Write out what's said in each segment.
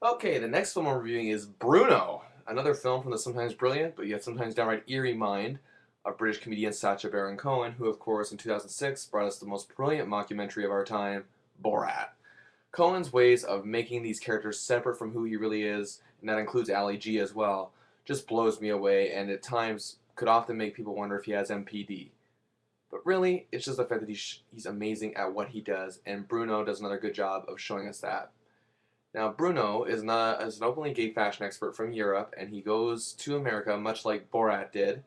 Okay, the next film I'm reviewing is Bruno, another film from the sometimes brilliant but yet sometimes downright eerie mind of British comedian Sacha Baron Cohen, who, of course, in 2006 brought us the most brilliant mockumentary of our time, Borat. Cohen's ways of making these characters separate from who he really is, and that includes Ali G as well, just blows me away and at times could often make people wonder if he has MPD. But really, it's just the fact that he's amazing at what he does, and Bruno does another good job of showing us that. Now, Bruno is an openly gay fashion expert from Europe, and he goes to America much like Borat did.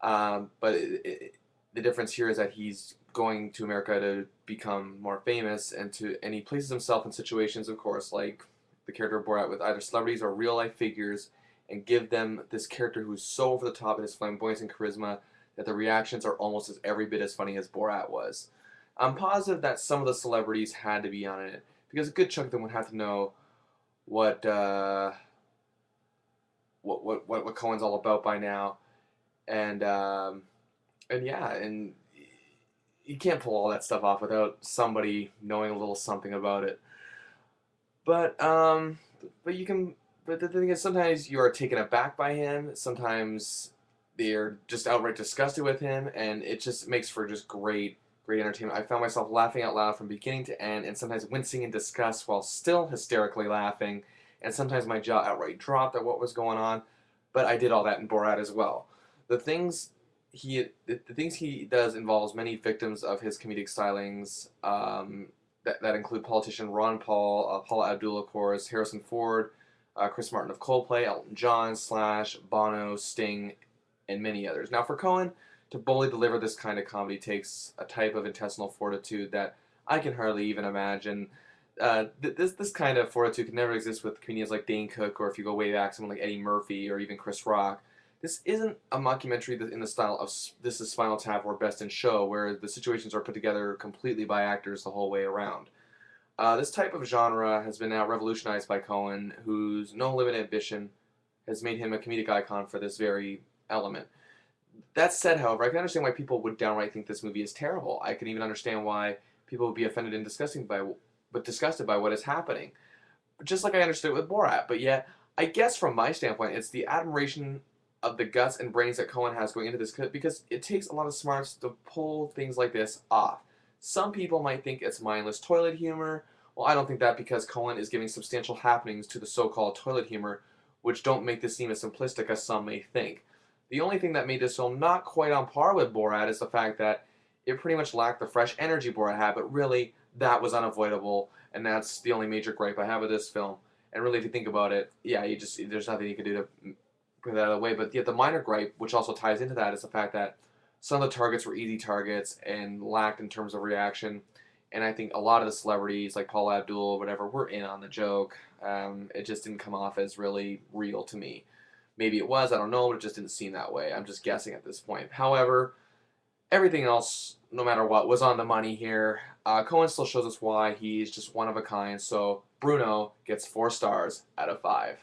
But the difference here is that he's going to America to become more famous, and he places himself in situations, of course, like the character of Borat, with either celebrities or real life figures, and give them this character who's so over the top in his flamboyance and charisma that the reactions are almost as every bit as funny as Borat was. I'm positive that some of the celebrities had to be on it because a good chunk of them would have to know what what Cohen's all about by now, and yeah, and you can't pull all that stuff off without somebody knowing a little something about it. But but you can. But the thing is, sometimes you are taken aback by him. Sometimes they're just outright disgusted with him, and it just makes for just great entertainment. I found myself laughing out loud from beginning to end, and sometimes wincing in disgust while still hysterically laughing. And sometimes my jaw outright dropped at what was going on. But I did all that in Borat as well. The things the things he does involves many victims of his comedic stylings. That include politician Ron Paul, Paula Abdul, of course, Harrison Ford, Chris Martin of Coldplay, Elton John, Slash, Bono, Sting, and many others. Now, for Cohen to boldly deliver this kind of comedy takes a type of intestinal fortitude that I can hardly even imagine. This kind of fortitude could never exist with comedians like Dane Cook, or if you go way back, someone like Eddie Murphy, or even Chris Rock. This isn't a mockumentary in the style of This Is Spinal Tap or Best in Show, where the situations are put together completely by actors the whole way around. This type of genre has been now revolutionized by Cohen, whose no limit ambition has made him a comedic icon for this very element. That said, however, I can understand why people would downright think this movie is terrible. I can even understand why people would be offended and disgusted by what is happening. Just like I understood it with Borat. But yet, I guess from my standpoint, it's the admiration of the guts and brains that Cohen has going into this because it takes a lot of smarts to pull things like this off. Some people might think it's mindless toilet humor. Well, I don't think that because Cohen is giving substantial happenings to the so-called toilet humor, which don't make this seem as simplistic as some may think. The only thing that made this film not quite on par with Borat is the fact that it pretty much lacked the fresh energy Borat had, but really, that was unavoidable, and that's the only major gripe I have with this film. And really, if you think about it, yeah, there's nothing you can do to put that out of the way. But yet the minor gripe, which also ties into that, is the fact that some of the targets were easy targets and lacked in terms of reaction. And I think a lot of the celebrities, like Paula Abdul or whatever, were in on the joke. It just didn't come off as really real to me. Maybe it was, I don't know, but it just didn't seem that way. I'm just guessing at this point. However, everything else, no matter what, was on the money here. Cohen still shows us why he's just one of a kind. So Bruno gets 4 stars out of 5.